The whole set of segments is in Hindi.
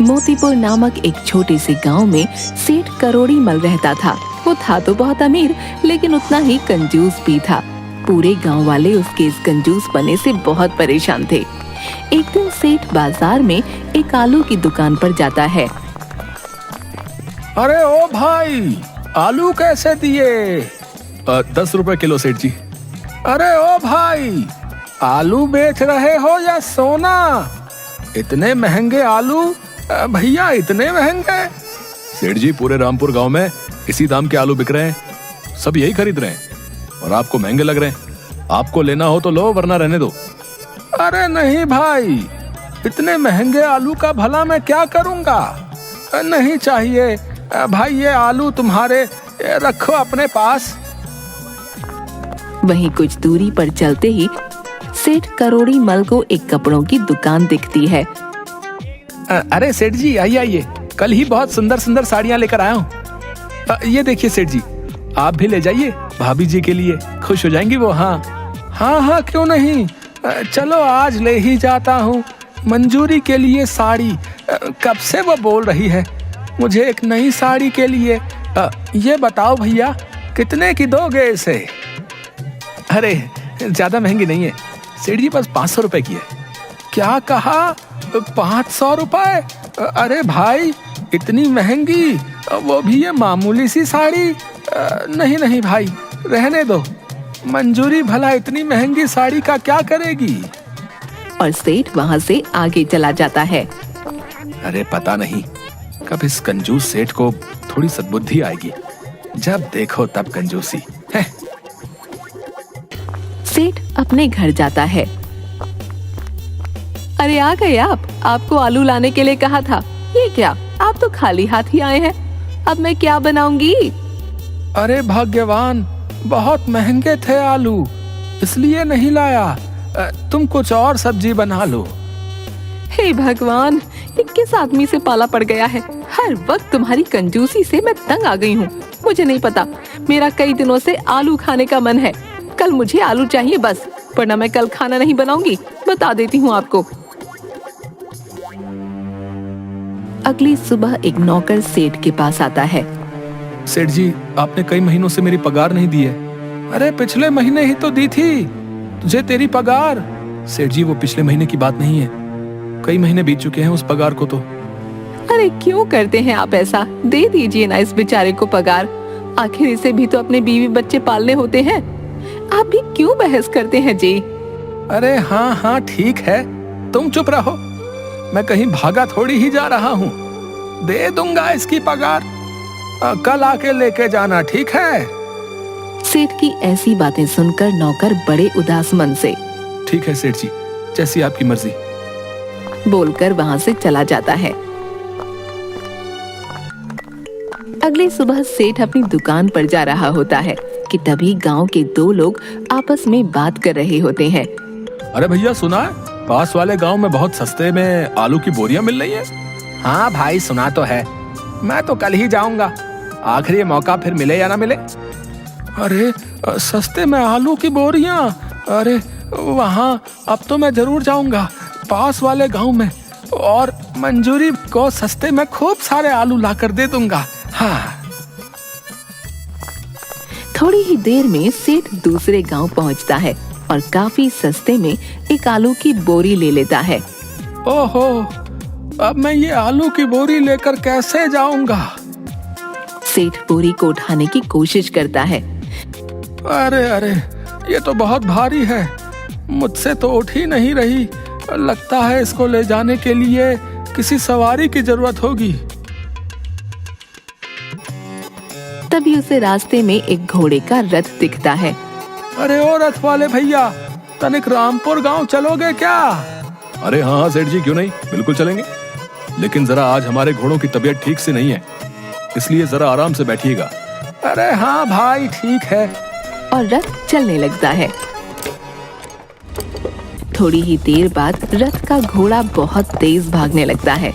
मोतीपुर नामक एक छोटे से गांव में सेठ करोड़ी मल रहता था। वो था तो बहुत अमीर, लेकिन उतना ही कंजूस भी था। पूरे गांव वाले उसके इस कंजूस पने से बहुत परेशान थे। एक दिन सेठ बाजार में एक आलू की दुकान पर जाता है। अरे ओ भाई, आलू कैसे दिए? 10 रुपए किलो सेठ जी। अरे ओ भाई, आलू बेच रहे हो या सोना? इतने महंगे आलू भैया, इतने महंगे? सेठ जी, पूरे रामपुर गांव में इसी दाम के आलू बिक रहे हैं। सब यही खरीद रहे हैं और आपको महंगे लग रहे हैं। आपको लेना हो तो लो, वरना रहने दो। अरे नहीं भाई, इतने महंगे आलू का भला मैं क्या करूंगा? नहीं चाहिए भाई, ये आलू तुम्हारे, रखो अपने पास। वहीं कुछ दूरी पर चलते ही सेठ करोड़ी मल को एक कपड़ों की दुकान दिखती है। अरे सेठ जी, आइए आइए, कल ही बहुत सुंदर सुंदर साड़ियाँ लेकर आया हूँ। ये देखिए सेठ जी, आप भी ले जाइए, भाभी जी के लिए खुश हो जाएंगी वो। हाँ हाँ हाँ, क्यों नहीं, चलो आज ले ही जाता हूँ। मंजूरी के लिए साड़ी, कब से वो बोल रही है मुझे एक नई साड़ी के लिए। ये बताओ भैया, कितने की दोगे इसे? अरे ज्यादा महंगी नहीं है सेठ जी, बस 500 रुपए की है। क्या कहा, 500 रुपए? अरे भाई, इतनी महंगी, वो भी ये मामूली सी साड़ी? नहीं नहीं भाई, रहने दो। मंजूरी भला इतनी महंगी साड़ी का क्या करेगी? और सेठ वहाँ से आगे चला जाता है। अरे पता नहीं कब इस कंजूस सेठ को थोड़ी सद्बुद्धि आएगी। जब देखो तब कंजूसी है। सेठ अपने घर जाता है। अरे आ गए आप, आपको आलू लाने के लिए कहा था। ये क्या, आप तो खाली हाथ ही आए हैं। अब मैं क्या बनाऊंगी? अरे भाग्यवान, बहुत महंगे थे आलू, इसलिए नहीं लाया। तुम कुछ और सब्जी बना लो। हे भगवान, ये किस आदमी से पाला पड़ गया है? हर वक्त तुम्हारी कंजूसी से मैं तंग आ गई हूँ। मुझे नहीं पता, मेरा कई दिनों से आलू खाने का मन है। कल मुझे आलू चाहिए बस, वरना मैं कल खाना नहीं बनाऊंगी, बता देती हूँ आपको। अगली सुबह एक नौकर सेठ के पास आता है। सेठ जी, आपने कई महीनों से मेरी पगार नहीं दी है। अरे पिछले महीने ही तो दी थी तुझे तेरी पगार। सेठ जी, वो पिछले महीने की बात नहीं है, कई महीने बीत चुके हैं उस पगार को तो। अरे क्यों करते हैं आप ऐसा? दे दीजिए ना इस बेचारे को पगार, आखिर इसे भी तो अपने बीवी बच्चे पालने होते हैं। आप भी क्यों बहस करते हैं जी? अरे हाँ हाँ ठीक है, तुम चुप रहो, मैं कहीं भागा थोड़ी ही जा रहा हूँ। दे दूंगा इसकी पगार, कल आके लेके जाना, ठीक है? सेठ की ऐसी बातें सुनकर नौकर बड़े उदास मन से ठीक है सेठ जी, जैसी आपकी मर्जी बोलकर वहाँ से चला जाता है। अगली सुबह सेठ अपनी दुकान पर जा रहा होता है कि तभी गांव के दो लोग आपस में बात कर रहे होते हैं। अरे भैया, सुना है पास वाले गांव में बहुत सस्ते में आलू की बोरियां मिल रही हैं? हाँ भाई, सुना तो है, मैं तो कल ही जाऊंगा, आखिर ये मौका फिर मिले या ना मिले। अरे सस्ते में आलू की बोरियां? अरे वहाँ अब तो मैं जरूर जाऊंगा, पास वाले गांव में, और मंजूरी को सस्ते में खूब सारे आलू लाकर दे दूंगा। हाँ। थोड़ी ही देर में सेठ दूसरे गांव पहुंचता है और काफी सस्ते में एक आलू की बोरी ले लेता है। ओहो, अब मैं ये आलू की बोरी लेकर कैसे जाऊंगा? सेठ बोरी को उठाने की कोशिश करता है। अरे अरे, ये तो बहुत भारी है, मुझसे तो उठ ही नहीं रही। लगता है इसको ले जाने के लिए किसी सवारी की जरूरत होगी। तभी उसे रास्ते में एक घोड़े का रथ दिखता है। अरे ओ रथ वाले भैया, तनिक रामपुर गांव चलोगे क्या? अरे हाँ हाँ सेठ जी, क्यों नहीं, बिल्कुल चलेंगे, लेकिन जरा आज हमारे घोड़ों की तबीयत ठीक से नहीं है, इसलिए जरा आराम से बैठिएगा। अरे हाँ भाई, ठीक है। और रथ चलने लगता है। थोड़ी ही देर बाद रथ का घोड़ा बहुत तेज भागने लगता है।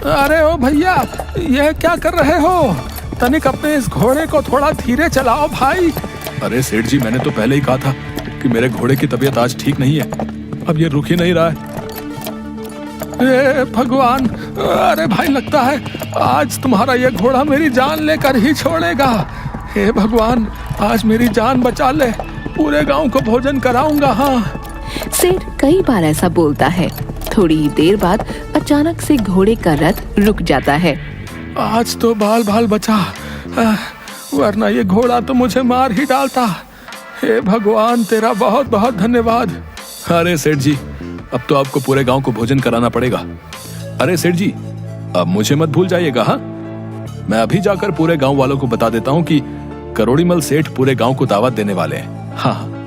अरे ओ भैया, यह क्या कर रहे हो? तनिक अपने इस घोड़े को थोड़ा धीरे चलाओ भाई। अरे सेठ जी, मैंने तो पहले ही कहा था कि मेरे घोड़े की तबीयत आज ठीक नहीं है, अब ये रुक ही नहीं रहा है। भगवान, अरे भाई लगता है आज तुम्हारा ये घोड़ा मेरी जान लेकर ही छोड़ेगा। हे भगवान, आज मेरी जान बचा ले, पूरे गांव को भोजन कराऊंगा। हाँ। सेठ कई बार ऐसा बोलता है। थोड़ी ही देर बाद अचानक से घोड़े का रथ रुक जाता है। आज तो बाल बाल बचा, वरना ये घोड़ा तो मुझे मार ही डालता। हे भगवान, तेरा बहुत बहुत धन्यवाद। अरे सेठ जी, अब तो आपको पूरे गांव को भोजन कराना पड़ेगा। अरे सेठ जी, अब मुझे मत भूल जाइएगा। हाँ, मैं अभी जाकर पूरे गांव वालों को बता देता हूँ कि करोड़ीमल सेठ पूरे गांव को दावत देने वाले हैं। हाँ।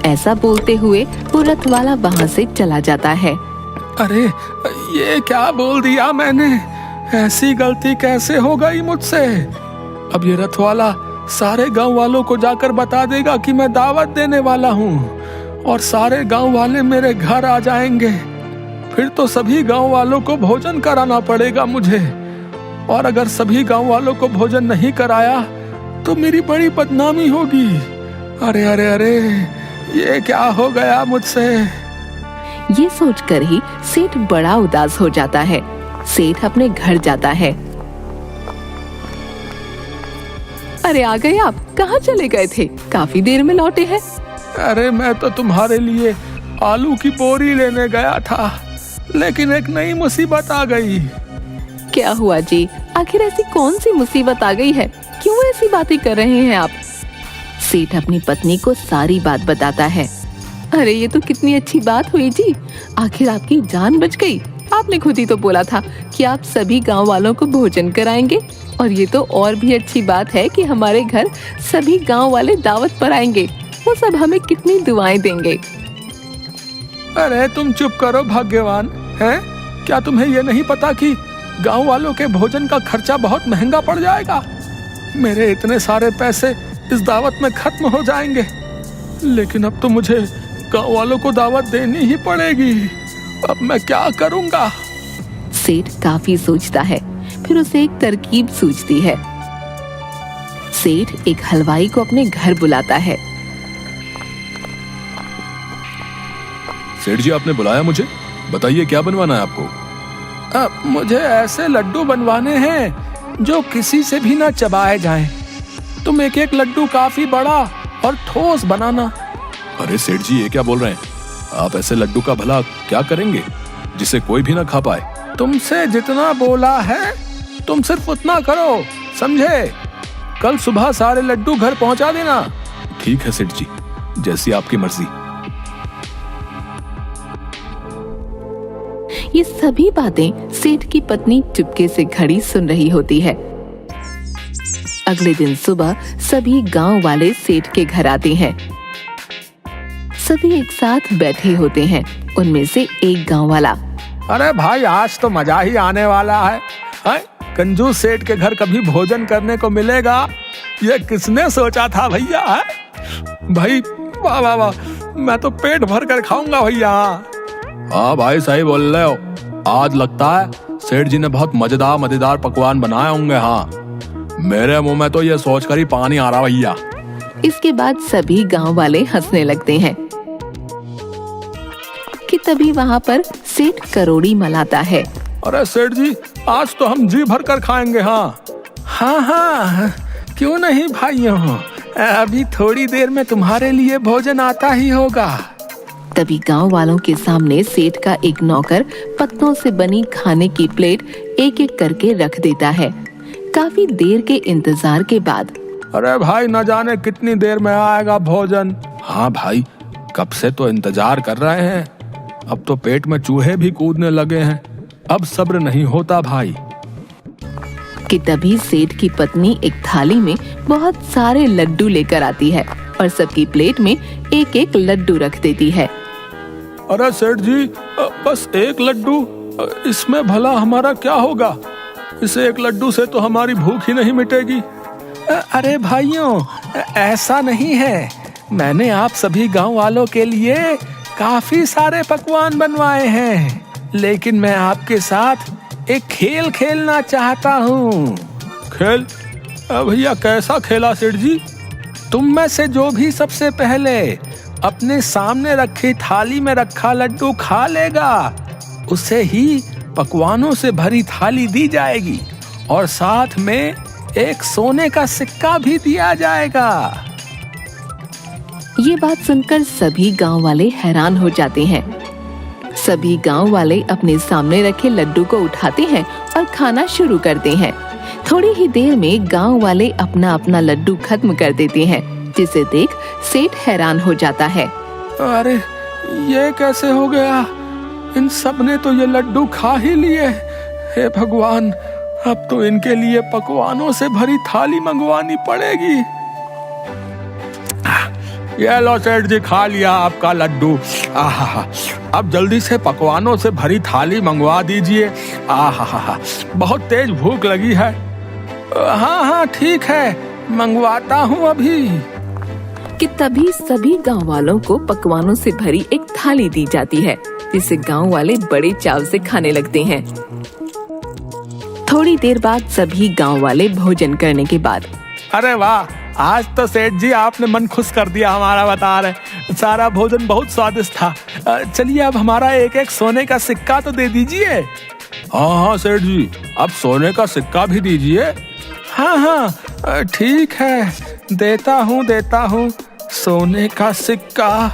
ऐसा बोलते हुए वो रथ वाला वहाँ से चला जाता है। अरे ये क्या बोल दिया मैंने, ऐसी गलती कैसे हो गई मुझसे। अब ये रथ वाला सारे गांव वालों को जाकर बता देगा कि मैं दावत देने वाला हूँ और सारे गांव वाले मेरे घर आ जाएंगे। फिर तो सभी गांव वालों को भोजन कराना पड़ेगा मुझे, और अगर सभी गांव वालों को भोजन नहीं कराया तो मेरी बड़ी बदनामी होगी। अरे अरे अरे, ये क्या हो गया मुझसे। ये सोचकर ही सेठ बड़ा उदास हो जाता है। सेठ अपने घर जाता है। अरे आ गए आप, कहाँ चले गए थे? काफी देर में लौटे हैं। अरे मैं तो तुम्हारे लिए आलू की बोरी लेने गया था, लेकिन एक नई मुसीबत आ गई। क्या हुआ जी? आखिर ऐसी कौन सी मुसीबत आ गई है? क्यों ऐसी बातें कर रहे हैं आप? सेठ अपनी पत्नी को सारी बात बताता है। अरे ये तो कितनी अच्छी बात हुई जी, आखिर आपकी जान बच गई। आपने खुद ही तो बोला था कि आप सभी गांव वालों को भोजन कराएंगे, और ये तो और भी अच्छी बात है कि हमारे घर सभी गांव वाले दावत पर आएंगे। वो सब हमें कितनी दुआएं देंगे। अरे तुम चुप करो भाग्यवान, हैं? क्या तुम्हें ये नहीं पता कि गांव वालों के भोजन का खर्चा बहुत महंगा पड़ जाएगा? मेरे इतने सारे पैसे इस दावत में खत्म हो जाएंगे, लेकिन अब तो मुझे गांव वालों को दावत देनी ही पड़ेगी। अब मैं क्या करूंगा? सेठ काफी सोचता है, फिर उसे एक तरकीब सूझती है। सेठ एक हलवाई को अपने घर बुलाता है। सेठ जी, आपने बुलाया मुझे, बताइए क्या बनवाना है आपको? मुझे ऐसे लड्डू बनवाने हैं जो किसी से भी ना चबाए जाएं। तुम एक एक लड्डू काफी बड़ा और ठोस बनाना। अरे सेठ जी, ये क्या बोल रहे हैं आप? ऐसे लड्डू का भला क्या करेंगे जिसे कोई भी ना खा पाए? तुमसे जितना बोला है तुम सिर्फ उतना करो, समझे? कल सुबह सारे लड्डू घर पहुंचा देना। ठीक है सेठ जी, जैसी आपकी मर्जी। ये सभी बातें सेठ की पत्नी चुपके से खड़ी सुन रही होती है। अगले दिन सुबह सभी गांव वाले सेठ के घर आते हैं। सभी एक साथ बैठे होते हैं। उनमें से एक गांव वाला, अरे भाई आज तो मजा ही आने वाला है। कंजूस सेठ के घर कभी भोजन करने को मिलेगा, ये किसने सोचा था भैया? भाई वाह वाह वाह, मैं तो पेट भर कर खाऊंगा भैया। हाँ भाई, सही बोल रहे हो। आज लगता है सेठ जी ने बहुत मजेदार पकवान बनाए होंगे। हाँ, मेरे मुंह में तो ये सोचकर ही पानी आ रहा भैया। इसके बाद सभी गांव वाले हंसने लगते हैं कि तभी वहाँ पर सेठ करोड़ी मल आता है। अरे सेठ जी, आज तो हम जी भर कर खाएंगे। हाँ हाँ हाँ, क्यों नहीं भाइयों, अभी थोड़ी देर में तुम्हारे लिए भोजन आता ही होगा। तभी गांव वालों के सामने सेठ का एक नौकर पत्तों से बनी खाने की प्लेट एक एक करके रख देता है। काफी देर के इंतजार के बाद, अरे भाई न जाने कितनी देर में आएगा भोजन। हाँ भाई, कब से तो इंतजार कर रहे हैं, अब तो पेट में चूहे भी कूदने लगे हैं, अब सब्र नहीं होता भाई। कि तभी सेठ की पत्नी एक थाली में बहुत सारे लड्डू लेकर आती है और सबकी प्लेट में एक एक लड्डू रख देती है। अरे सेठ जी, बस एक लड्डू, इसमें भला हमारा क्या होगा? इस एक लड्डू से तो हमारी भूख ही नहीं मिटेगी। अरे भाइयों, ऐसा नहीं है, मैंने आप सभी गांव वालों के लिए काफी सारे पकवान बनवाए हैं, लेकिन मैं आपके साथ एक खेल खेलना चाहता हूँ। खेल? भैया कैसा खेला सेठ जी? तुम में से जो भी सबसे पहले अपने सामने रखी थाली में रखा लड्डू खा लेगा, उसे ही पकवानों से भरी थाली दी जाएगी और साथ में एक सोने का सिक्का भी दिया जाएगा। ये बात सुनकर सभी गांव वाले हैरान हो जाते हैं। सभी गांव वाले अपने सामने रखे लड्डू को उठाते हैं और खाना शुरू करते हैं। थोड़ी ही देर में गांव वाले अपना अपना लड्डू खत्म कर देते हैं, जिसे देख सेठ हैरान हो जाता है। अरे ये कैसे हो गया? इन सब ने तो ये लड्डू खा ही लिए। हे भगवान, अब तो इनके लिए पकवानों से भरी थाली मंगवानी पड़ेगी। ये लो सेठ जी, खा लिया आपका लड्डू। आहा, अब जल्दी से पकवानों से भरी थाली मंगवा दीजिए। आहा, बहुत तेज भूख लगी है। हाँ हाँ ठीक है, मंगवाता हूँ अभी। कि तभी सभी गांव वालों को पकवानों से भरी एक थाली दी जाती है, जिसे गांव वाले बड़े चाव से खाने लगते हैं। थोड़ी देर बाद सभी गांव वाले भोजन करने के बाद, अरे वाह, आज तो सेठ जी आपने मन खुश कर दिया हमारा, बता रहे। सारा भोजन बहुत स्वादिष्ट था। चलिए अब हमारा एक एक सोने का सिक्का तो दे दीजिए। हाँ हाँ सेठ जी, अब सोने का सिक्का भी दीजिए। हाँ हाँ ठीक है, देता हूँ सोने का सिक्का।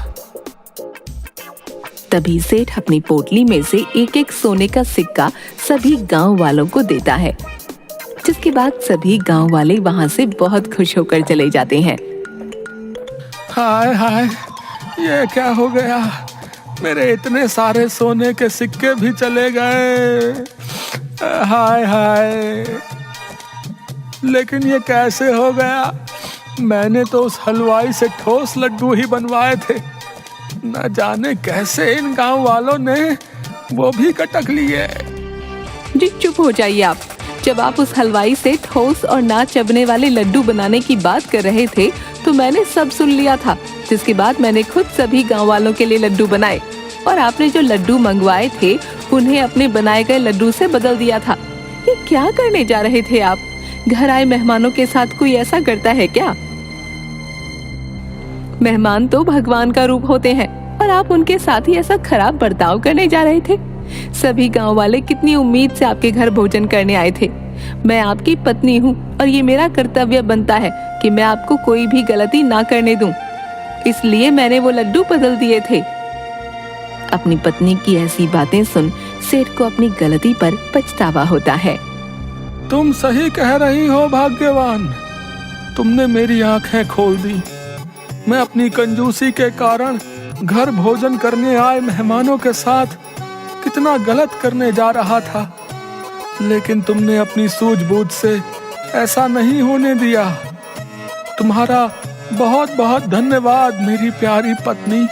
तभी सेठ अपनी पोटली में से एक एक सोने का सिक्का सभी गांव वालों को देता है, जिसके बाद सभी गांव वाले वहां से बहुत खुश होकर चले जाते हैं। हाय हाय, ये क्या हो गया? मेरे इतने सारे सोने के सिक्के भी चले गए। हाय हाय, लेकिन ये कैसे हो गया? मैंने तो उस हलवाई से ठोस लड्डू ही बनवाए थे। न जाने कैसे इन गांव वालों ने वो भी कटक लिए। जी चुप हो जाइए आप। जब आप उस हलवाई से ठोस और ना चबने वाले लड्डू बनाने की बात कर रहे थे तो मैंने सब सुन लिया था, जिसके बाद मैंने खुद सभी गांव वालों के लिए लड्डू बनाए और आपने जो लड्डू मंगवाए थे उन्हें अपने बनाए गए लड्डू से बदल दिया था। ये क्या करने जा रहे थे आप? घर आए मेहमानों के साथ कोई ऐसा करता है क्या? मेहमान तो भगवान का रूप होते हैं और आप उनके साथ ही ऐसा खराब बर्ताव करने जा रहे थे। सभी गांव वाले कितनी उम्मीद से आपके घर भोजन करने आए थे। मैं आपकी पत्नी हूँ और ये मेरा कर्तव्य बनता है कि मैं आपको कोई भी गलती ना करने दूं। इसलिए मैंने वो लड्डू बदल दिए थे। अपनी पत्नी की ऐसी बातें सुन सेठ को अपनी गलती पर पछतावा होता है। तुम सही कह रही हो भाग्यवान, तुमने मेरी आंखें खोल दी। मैं अपनी कंजूसी के कारण घर भोजन करने आए मेहमानों के साथ कितना गलत करने जा रहा था, लेकिन तुमने अपनी सूझबूझ से ऐसा नहीं होने दिया। तुम्हारा बहुत बहुत धन्यवाद मेरी प्यारी पत्नी।